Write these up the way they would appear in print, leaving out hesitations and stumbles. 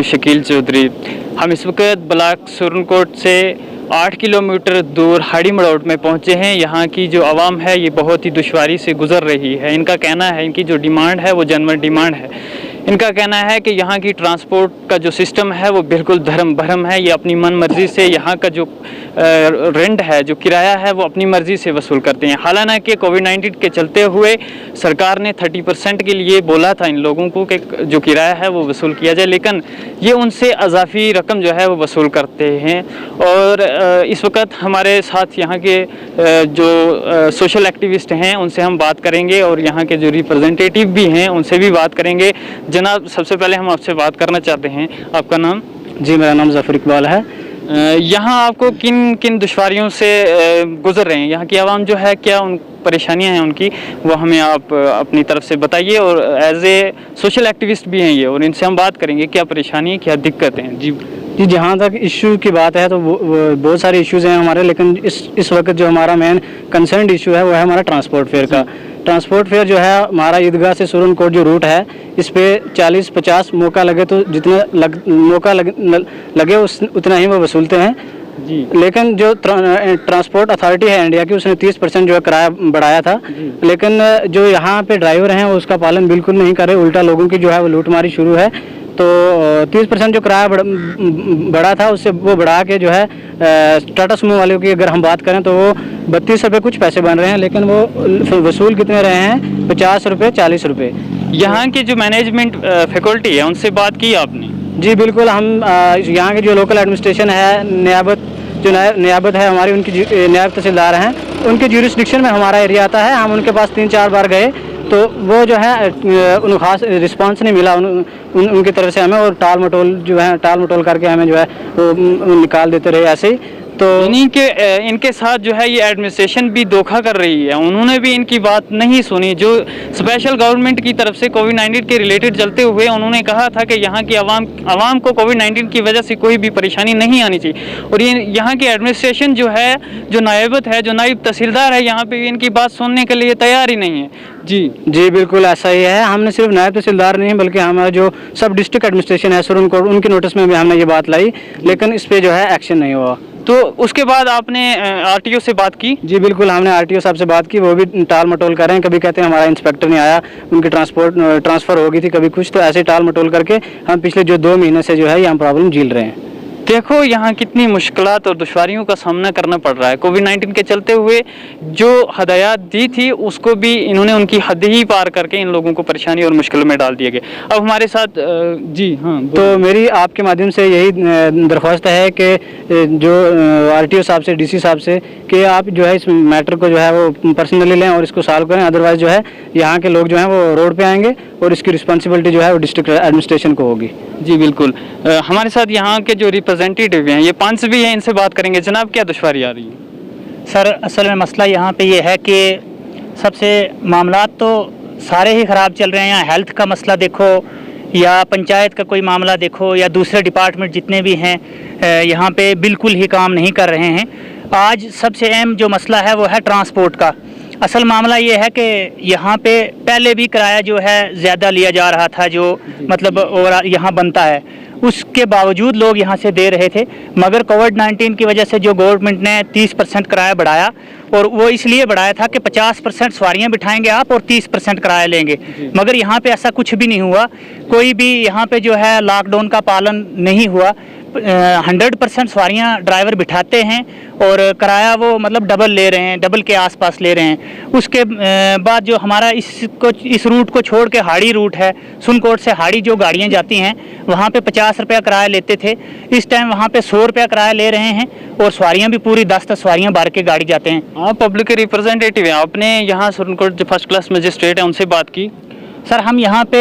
हूँ शकील चौधरी। हम इस वक्त ब्लॉक सुरनकोट से 8 किलोमीटर दूर हाड़ी मड़ौट में पहुँचे हैं। यहाँ की जो आवाम है ये बहुत ही दुश्वारी से गुजर रही है। इनका कहना है, इनकी जो डिमांड है वो जनरल डिमांड है। इनका कहना है कि यहाँ की ट्रांसपोर्ट का जो सिस्टम है वो बिल्कुल धर्म भरम है। ये अपनी मन मर्जी से यहाँ का जो रेंट है, जो किराया है, वो अपनी मर्जी से वसूल करते हैं। हालांकि कोविड-19 के चलते हुए सरकार ने 30% के लिए बोला था इन लोगों को कि जो किराया है वो वसूल किया जाए, लेकिन ये उनसे अजाफी रकम जो है वो वसूल करते हैं। और इस वक्त हमारे साथ यहाँ के जो सोशल एक्टिविस्ट हैं उनसे हम बात करेंगे और यहाँ के जो रिप्रेजेंटेटिव भी हैं उनसे भी बात करेंगे। जनाब, सबसे पहले हम आपसे बात करना चाहते हैं, आपका नाम? जी, मेरा नाम ज़फ़र इकबाल है। यहाँ आपको किन किन दुश्वारियों से गुजर रहे हैं? यहाँ की आवाम जो है, क्या उन परेशानियाँ हैं उनकी, वो हमें आप अपनी तरफ से बताइए। और एज ए सोशल एक्टिविस्ट भी हैं ये, और इनसे हम बात करेंगे क्या परेशानी, क्या दिक्कतें हैं। जी, जहाँ तक इशू की बात है तो बहुत सारे इश्यूज़ हैं हमारे, लेकिन इस वक्त जो हमारा मेन कंसर्न इशू है वो है हमारा ट्रांसपोर्ट फेयर का। ट्रांसपोर्ट फेयर जो है हमारा ईदगाह से सुरनकोट जो रूट है, इस पे 40-50 मौका लगे तो जितना मौका लगे उतना ही वो वसूलते हैं जी। लेकिन जो ट्रांसपोर्ट अथॉरिटी है इंडिया की, उसने 30% जो है किराया बढ़ाया था, लेकिन जो यहाँ पे ड्राइवर हैं वो उसका पालन बिल्कुल नहीं कर रहे। उल्टा लोगों की जो है वो लूटमारी शुरू है। तो 30% जो किराया बढ़ा था उससे वो बढ़ा के जो है टाटा सुमो वालों की अगर हम बात करें तो वो 32 रुपये कुछ पैसे बन रहे हैं, लेकिन वो वसूल कितने रहे हैं? 50 रुपये, 40 रुपये। यहाँ की जो मैनेजमेंट फैकल्टी है उनसे बात की आपने? जी बिल्कुल, हम यहाँ के जो लोकल एडमिनिस्ट्रेशन है, नियाबत है हमारी, उनकी नायब तहसीलदार हैं, उनके ज्यूरिसडिक्शन में हमारा एरिया आता है। हम उनके पास 3-4 बार गए तो वो जो है उन खास रिस्पांस नहीं मिला उनकी तरफ से हमें, और टाल मटोल करके हमें जो है वो निकाल देते रहे ऐसे ही। तो इनके साथ जो है ये एडमिनिस्ट्रेशन भी धोखा कर रही है। उन्होंने भी इनकी बात नहीं सुनी। जो स्पेशल गवर्नमेंट की तरफ से कोविड-19 के रिलेटेड चलते हुए उन्होंने कहा था कि यहाँ की आवाम को कोविड-19 की वजह से कोई भी परेशानी नहीं आनी चाहिए, और ये यहाँ की एडमिनिस्ट्रेशन जो है, जो नायबत है, जो नायब तहसीलदार है, यहाँ पे इनकी बात सुनने के लिए तैयार ही नहीं है। जी बिल्कुल ऐसा ही है। हमने सिर्फ नायब तहसीलदार नहीं बल्कि हमारा जो सब डिस्ट्रिक्ट एडमिनिस्ट्रेशन है सुरनकोट, उनके नोटिस में भी हमने ये बात लाई, लेकिन इस पे जो है एक्शन नहीं हुआ। तो उसके बाद आपने आरटीओ से बात की? जी बिल्कुल, हमने आरटीओ साहब से बात की, वो भी टाल मटोल कर रहे हैं। कभी कहते हैं हमारा इंस्पेक्टर नहीं आया, उनकी ट्रांसफ़र हो गई थी, कभी कुछ, तो ऐसे टाल मटोल करके हम पिछले जो 2 महीने से जो है ये हम प्रॉब्लम झेल रहे हैं। देखो यहाँ कितनी मुश्किलात और दुश्वारियों का सामना करना पड़ रहा है। कोविड-19 के चलते हुए जो हदायत दी थी उसको भी इन्होंने उनकी हद ही पार करके इन लोगों को परेशानी और मुश्किलों में डाल दिया गया। अब हमारे साथ जी हाँ, तो मेरी आपके माध्यम से यही दरख्वास्त है कि जो आरटीओ साहब से, डीसी साहब से, कि आप जो है इस मैटर को जो है वो पर्सनली लें और इसको सॉल्व करें। अदरवाइज़ जो है यहाँ के लोग जो हैं वो रोड पर आएंगे और इसकी रिस्पॉन्सिबिलिटी जो है वो डिस्ट्रिक्ट एडमिनिस्ट्रेशन को होगी। जी बिल्कुल। हमारे साथ यहाँ के जो रिप्रेजेंटेटिव हैं, ये 5 भी हैं, इनसे बात करेंगे। जनाब, क्या दुश्वारी आ रही है? सर, असल में मसला यहाँ पे ये है कि सबसे मामला तो सारे ही ख़राब चल रहे हैं। यहाँ हेल्थ का मसला देखो या पंचायत का कोई मामला देखो या दूसरे डिपार्टमेंट जितने भी हैं, यहाँ पे बिल्कुल ही काम नहीं कर रहे हैं। आज सबसे अहम जो मसला है वो है ट्रांसपोर्ट का। असल मामला ये है कि यहाँ पे पहले भी किराया जो है ज़्यादा लिया जा रहा था, जो मतलब और यहाँ बनता है, उसके बावजूद लोग यहाँ से दे रहे थे। मगर कोविड-19 की वजह से जो गवर्नमेंट ने 30% किराया बढ़ाया, और वो इसलिए बढ़ाया था कि 50% सवारियाँ बिठाएंगे आप और 30% किराया लेंगे। मगर यहाँ पे ऐसा कुछ भी नहीं हुआ। कोई भी यहाँ पे जो है लॉकडाउन का पालन नहीं हुआ। 100% सवारियाँ ड्राइवर बिठाते हैं और किराया वो मतलब डबल ले रहे हैं, डबल के आसपास ले रहे हैं। उसके बाद जो हमारा इस रूट को छोड़ के हाड़ी रूट है, सुरनकोट से हाड़ी जो गाड़ियाँ जाती हैं, वहाँ पे 50 रुपया किराया लेते थे। इस टाइम वहाँ पे 100 रुपया किराया ले रहे हैं, और सवारियाँ भी पूरी 10 सवारियाँ भर के गाड़ी जाते हैं। आप पब्लिक के रिप्रेजेंटेटिव हैं, आपने यहाँ सुरनकोट जो फर्स्ट क्लास मजिस्ट्रेट है उनसे बात की? सर, हम यहाँ पे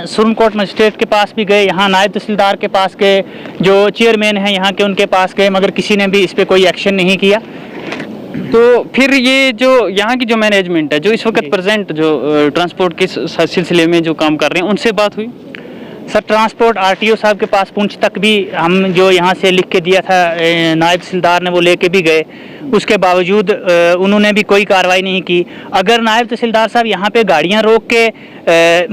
सुरनकोट मजिस्ट्रेट के पास भी गए, यहाँ नायब तहसीलदार के पास गए, जो चेयरमैन हैं यहाँ के उनके पास गए, मगर किसी ने भी इस पे कोई एक्शन नहीं किया। तो फिर ये जो यहाँ की जो मैनेजमेंट है, जो इस वक्त प्रेजेंट जो ट्रांसपोर्ट के सिलसिले में जो काम कर रहे हैं, उनसे बात हुई? सर ट्रांसपोर्ट आरटीओ साहब के पास पुंछ तक भी हम जो यहाँ से लिख के दिया था, नायब तहसीलदार ने वो लेके भी गए, उसके बावजूद उन्होंने भी कोई कार्रवाई नहीं की। अगर नायब तहसीलदार साहब यहाँ पे गाड़ियाँ रोक के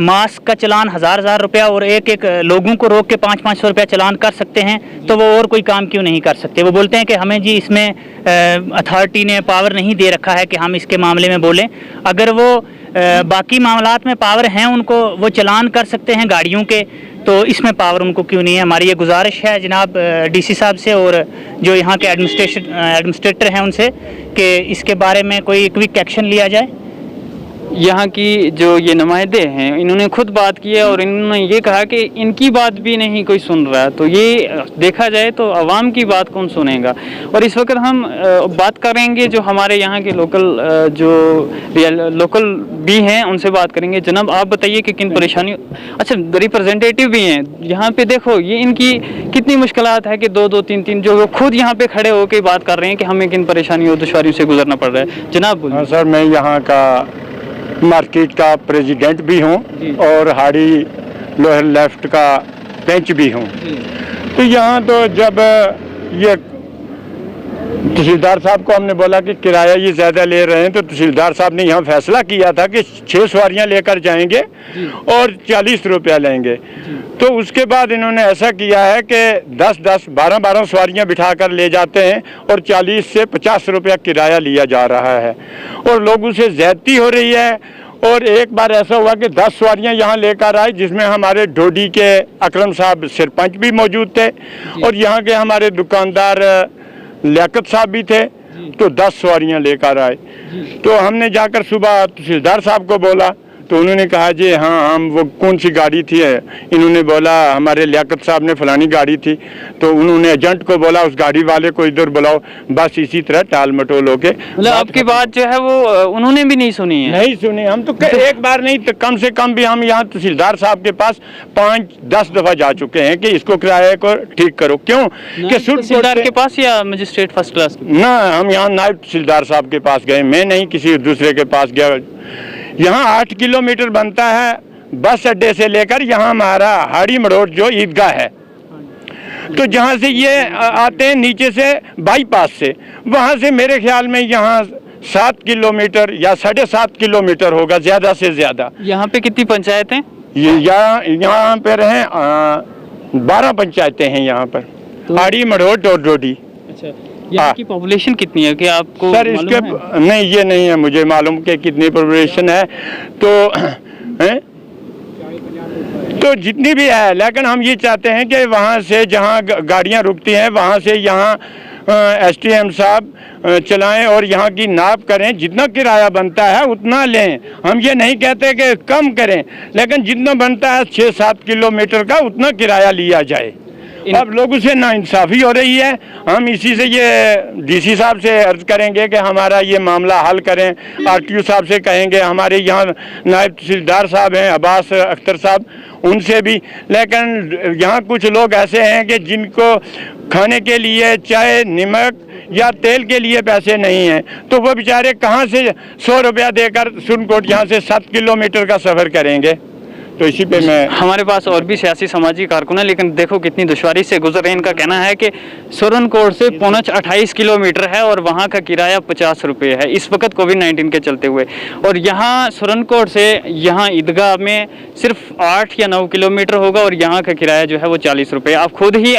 मास्क का चलान 1000 रुपया और एक एक लोगों को रोक के 500 रुपया चलान कर सकते हैं, तो वो और कोई काम क्यों नहीं कर सकते? वो बोलते हैं कि हमें जी इसमें अथॉरिटी ने पावर नहीं दे रखा है कि हम इसके मामले में बोलें। अगर वो बाकी मामलात में पावर हैं, उनको वो चलान कर सकते हैं गाड़ियों के, तो इसमें पावर उनको क्यों नहीं है? हमारी ये गुजारिश है जनाब डीसी साहब से और जो यहाँ के एडमिनिस्ट्रेटर हैं उनसे कि इसके बारे में कोई क्विक एक्शन लिया जाए। यहाँ की जो ये नुमाइंदे हैं इन्होंने खुद बात की है और इन्होंने ये कहा कि इनकी बात भी नहीं कोई सुन रहा है। तो ये देखा जाए तो आवाम की बात कौन सुनेगा। और इस वक्त हम बात करेंगे जो हमारे यहाँ के लोकल भी हैं, उनसे बात करेंगे। जनाब आप बताइए कि किन परेशानियों, अच्छा रिप्रेजेंटेटिव भी हैं यहाँ पे, देखो ये इनकी कितनी मुश्किलात है कि दो तीन जो खुद यहाँ पे खड़े होकर बात कर रहे हैं कि हमें किन परेशानियों दुश्वारियों से गुजरना पड़ रहा है। जनाब हाँ सर, मैं यहाँ का मार्केट का प्रेसिडेंट भी हूँ और हाड़ी लोअर लेफ्ट का बेंच भी हूँ। तो यहाँ तो जब ये तहसीलदार साहब को हमने बोला कि किराया ये ज़्यादा ले रहे हैं, तो तहसीलदार साहब ने यहाँ फैसला किया था कि 6 सवारियाँ लेकर जाएंगे और 40 रुपया लेंगे। तो उसके बाद इन्होंने ऐसा किया है कि 10-10, 12-12 सवारियाँ बिठाकर ले जाते हैं और 40 से 50 रुपया किराया लिया जा रहा है और लोगों से ज़्यादती हो रही है। और एक बार ऐसा हुआ कि 10 सवारियाँ यहाँ लेकर आए, जिसमें हमारे डोडी के अकरम साहब सरपंच भी मौजूद थे और यहाँ के हमारे दुकानदार लियाकत साहब भी थे। तो 10 सवारियाँ लेकर आए। तो हमने जाकर सुबह तहसीलदार साहब को बोला, तो उन्होंने कहा जी हाँ हम वो कौन सी गाड़ी थी है। इन्होंने बोला हमारे लियाकत साहब ने फलानी गाड़ी थी। तो उन्होंने एजेंट को बोला उस गाड़ी वाले को इधर बुलाओ। बस इसी तरह टाल मटोल होके मतलब आपकी बात जो है वो उन्होंने भी नहीं सुनी है। नहीं सुनी। हम तो एक बार नहीं तो कम से कम भी हम यहाँ तहसीलदार साहब के पास 5-10 दफा जा चुके हैं कि इसको किराए को ठीक करो। क्यों कि तहसीलदार के पास या मजिस्ट्रेट फर्स्ट क्लास? ना, हम यहाँ नायब तहसीलदार साहब के पास गए, मैं नहीं किसी दूसरे के पास गया। यहाँ 8 किलोमीटर बनता है बस अड्डे से लेकर यहाँ हमारा हाड़ी मड़ोट जो ईदगाह है। तो जहाँ से ये आते हैं नीचे से बाईपास से, वहाँ से मेरे ख्याल में यहाँ 7 किलोमीटर या 7.5 किलोमीटर होगा ज़्यादा से ज़्यादा। यहाँ पे कितनी पंचायतें? यहाँ पर हैं 12 पंचायतें हैं यहाँ पर, हाड़ी मड़ोट और डोडी। अच्छा, यहाँ की पॉपुलेशन कितनी है कि आपको सर इसके नहीं, ये नहीं है मुझे मालूम कि कितनी पॉपुलेशन है। तो जितनी भी है, लेकिन हम ये चाहते हैं कि वहाँ से जहाँ गाड़ियाँ रुकती हैं वहाँ से यहाँ STM साहब चलाएं और यहाँ की नाप करें। जितना किराया बनता है उतना लें। हम ये नहीं कहते कि कम करें, लेकिन जितना बनता है 6-7 किलोमीटर का उतना किराया लिया जाए। अब लोगों से नाइंसाफ़ी हो रही है। हम इसी से ये DC साहब से अर्ज करेंगे कि हमारा ये मामला हल करें। RTO साहब से कहेंगे, हमारे यहाँ नायब तहसीलदार साहब हैं अब्बास अख्तर साहब, उनसे भी। लेकिन यहाँ कुछ लोग ऐसे हैं कि जिनको खाने के लिए चाय, नमक या तेल के लिए पैसे नहीं हैं, तो वो बेचारे कहाँ से 100 रुपया देकर सुरनकोट यहाँ से 7 किलोमीटर का सफ़र करेंगे। तो इसी पे मैं, हमारे पास और भी सियासी समाजी कारकुन है, लेकिन देखो कितनी दुश्वारी से गुजर रहे हैं। इनका कहना है कि सुरनकोट से पुंछ 28 किलोमीटर है और वहाँ का किराया 50 रुपये है इस वक्त कोविड-19 के चलते हुए। और यहाँ सुरनकोट से यहाँ ईदगाह में सिर्फ 8 या 9 किलोमीटर होगा और यहाँ का किराया जो है वो 40 रुपये। आप खुद ही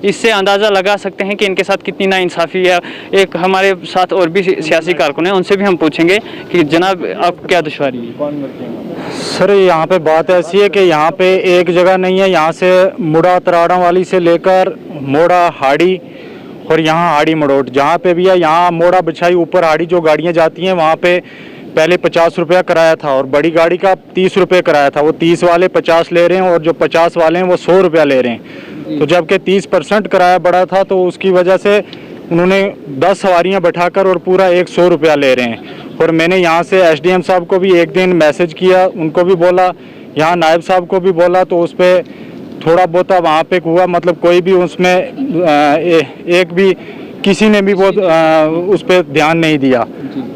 इससे अंदाज़ा लगा सकते हैं कि इनके साथ कितनी नाइंसाफ़ी है। एक हमारे साथ और भी सियासी कारकुन हैं, उनसे भी हम पूछेंगे कि जनाब आप क्या दुश्वारी है? सर यहाँ पे बात ऐसी है कि यहाँ पे एक जगह नहीं है। यहाँ से मुड़ा तराड़ा वाली से लेकर मोड़ा हाड़ी और यहाँ हाड़ी मड़ोट जहाँ पे भी है, यहाँ मोड़ा बिछाई ऊपर हाड़ी जो गाड़ियाँ जाती हैं वहाँ पे पहले 50 रुपया किराया था और बड़ी गाड़ी का 30 रुपये किराया था। वो 30 वाले 50 ले रहे हैं और जो 50 वाले हैं वो 100 रुपया ले रहे हैं। तो जबकि 30% किराया बढ़ा था, तो उसकी वजह से उन्होंने 10 सवारियाँ बैठाकर और पूरा 100 रुपया ले रहे हैं। और मैंने यहाँ से SDM साहब को भी एक दिन मैसेज किया, उनको भी बोला, यहाँ नायब साहब को भी बोला, तो उस पर थोड़ा बहुत वहाँ पे हुआ, मतलब कोई भी उसमें एक भी किसी ने भी वो उस पर ध्यान नहीं दिया।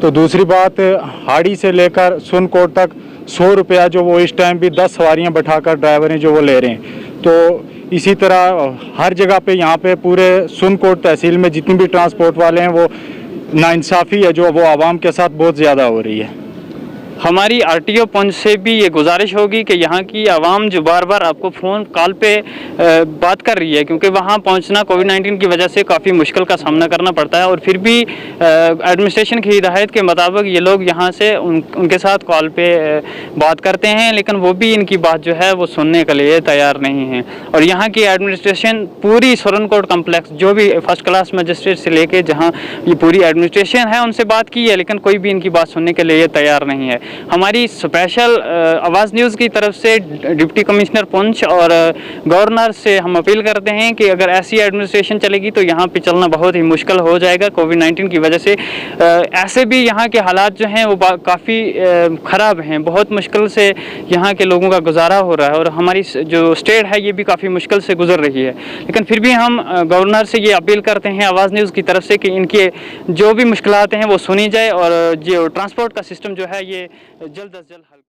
तो दूसरी बात, हाड़ी से लेकर सुरनकोट तक 100 रुपया जो वो इस टाइम भी 10 सवारियाँ बैठाकर ड्राइवर हैं जो वो ले रहे हैं। तो इसी तरह हर जगह पे यहाँ पे पूरे सुनकोट तहसील में जितनी भी ट्रांसपोर्ट वाले हैं वो नाइंसाफ़ी है जो वो आवाम के साथ बहुत ज़्यादा हो रही है। हमारी आरटीओ पुंछ से भी ये गुजारिश होगी कि यहाँ की आवाम जो बार बार आपको फ़ोन कॉल पे बात कर रही है, क्योंकि वहाँ पहुँचना कोविड-19 की वजह से काफ़ी मुश्किल का सामना करना पड़ता है, और फिर भी एडमिनिस्ट्रेशन की हिदायत के मुताबिक ये लोग यहाँ से उनके साथ कॉल पे बात करते हैं, लेकिन वो भी इनकी बात जो है वो सुनने के लिए तैयार नहीं है। और यहाँ की एडमिनिस्ट्रेशन पूरी सुरनकोट कम्प्लेक्स जो भी फर्स्ट क्लास मजिस्ट्रेट से लेके जहाँ ये पूरी एडमिनिस्ट्रेशन है उनसे बात की है, लेकिन कोई भी इनकी बात सुनने के लिए तैयार नहीं है। हमारी स्पेशल आवाज़ न्यूज़ की तरफ से डिप्टी कमिश्नर पुंछ और गवर्नर से हम अपील करते हैं कि अगर ऐसी एडमिनिस्ट्रेशन चलेगी तो यहाँ पे चलना बहुत ही मुश्किल हो जाएगा कोविड-19 की वजह से। ऐसे भी यहाँ के हालात जो हैं वो काफ़ी ख़राब हैं, बहुत मुश्किल से यहाँ के लोगों का गुजारा हो रहा है, और हमारी जो स्टेट है ये भी काफ़ी मुश्किल से गुजर रही है। लेकिन फिर भी हम गवर्नर से ये अपील करते हैं आवाज़ न्यूज़ की तरफ से कि इनके जो भी मुश्किलात हैं वो सुनी जाए और जो ट्रांसपोर्ट का सिस्टम जो है ये जल्द अज जल्द हल